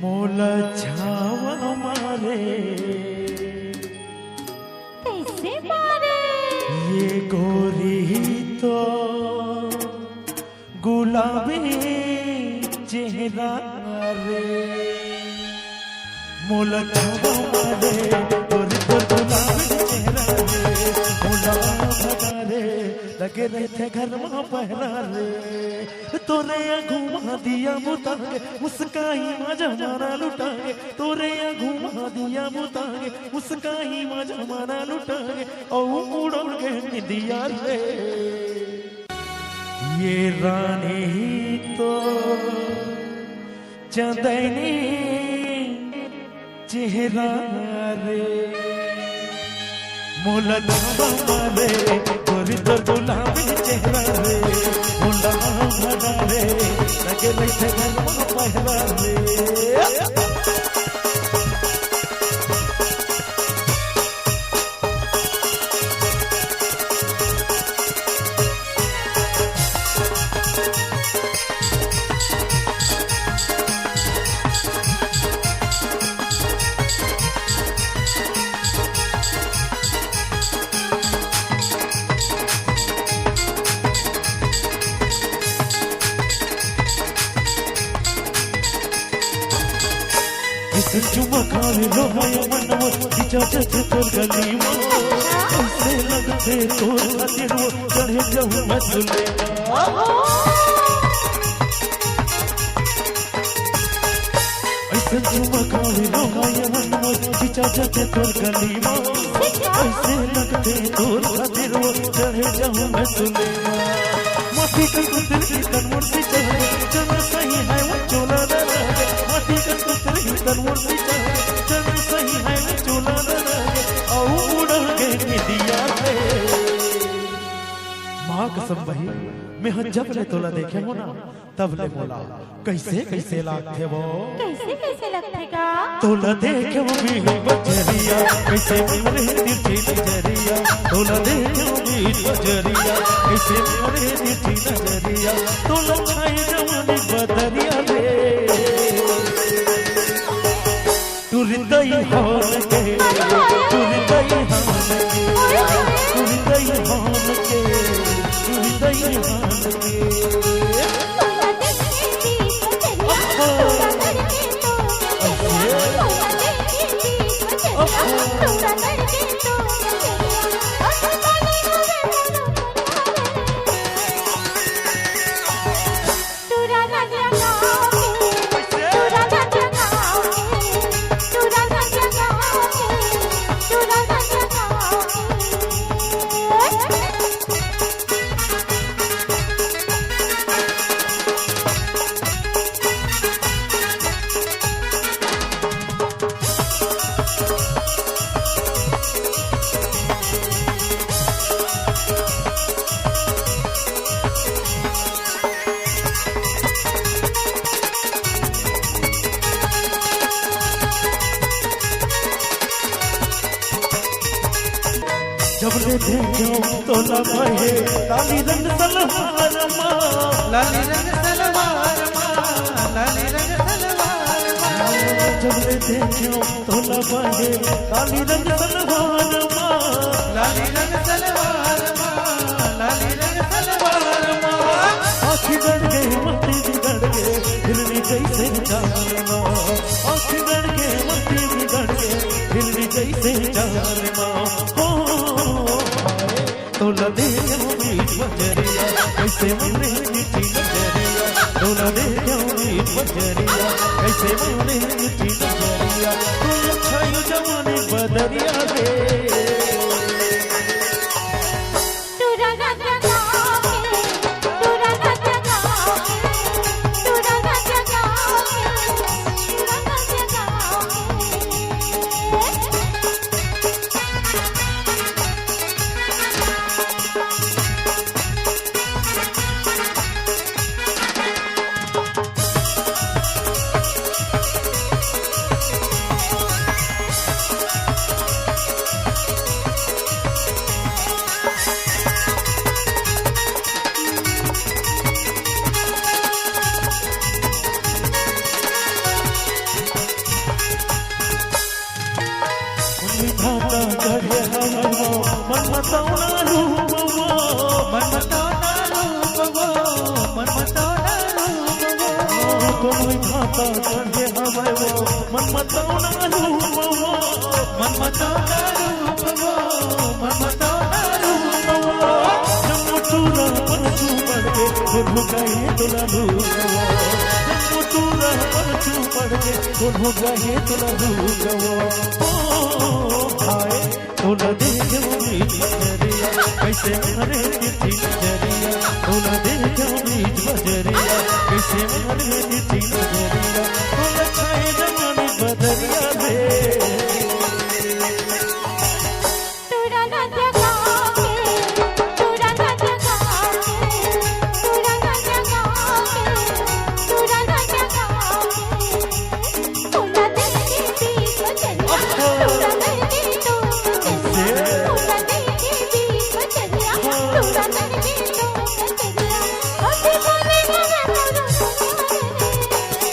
मोला छावा मारे कैसे मारे ये गोरी तो गुलाबी चेहरा रे मोला छावा मारे गोरी तो गुलाबी चेहरा रे मोला भगा रे लगे रहते घर में पहरा रे तोरे घुमा दिया मुतागे मुस्काई मजा मारा लुटागे तोरे घुमा दिया मुतागे मुस्काई मजा मारा लुटागे ओ उड़ उड़ के निदिया रे ये रानी तो चंदनी चेहरा रे मोला मारे गोरी तो गुलाबी चेहरा रे मोला भगा रे लगे बैठे घर में पहरा रे चुमकावे लो है मनवा खिंचा जैसे तोर गली में ऐसे लगते तोर खातिर वो चढ़े जाऊं मैं झूले ऐसे चुमकावे लो है मनवा खिंचा जैसे तोर गली में ऐसे लगते तोर खातिर वो चढ़े जाऊं मैं झूले माटी का कुतर की तनवर से चढ़े चल सही है वो चोला न लगे माटी का कुतर की तनवर से चढ़े चल सही है वो चोला न लगे औ उड़ के दिया रे माँ कसम भाई मैं जब ले तोला देखे हो ना तब ले बोला कैसे कैसे लागते वो कैसे कैसे लगतेगा तोला देखे वो भी बजरिया कैसे मेरे दिल की नजरिया तोला देखे वो भी बजरिया कैसे मेरे दिल की नजरिया तोला छाए जवानी बदरिया रे टुरदई हाल के टुरदई हाल के टुरदई हाल के टुरदई हाल के जब ले देखो तो लगे लाली रंग सलवार माँ लाली रंग सलवार माँ लाली रंग सलवार माँ जब ले देखो तो लगे लाली रंग सलवार माँ लाली रंग सलवार माँ लाली रंग सलवार माँ आँखी गड़ गए मती बिगड़ गए हिलनी जैसे चार माँ आँखी गड़ गए मती बिगड़ गए हिलनी जैसे चार माँ तोला दे क्यों बीच बजरिया कैसे मने मीठी नजरिया तोला दे क्यों बीच बजरिया कैसे मने मीठी नजरिया तोला छायो जवानी बदरिया रे आता चढ़े हवे वो मनमतौना रूप वो मनमतौना रूप वो मनमतौना रूप वो जमुतुरा परचू पड़के दोनों गए दुल्हू गवा जमुतुरा परचू पड़के दोनों गए दुल्हू गवा हाय तोला देखे बीच बजरिया कैसे मरे किसी नजरिया तोला देखे बीच बजरिया कैसे मरे किसी नजरिया तोला छाए जमाने बदरिया रे तुरा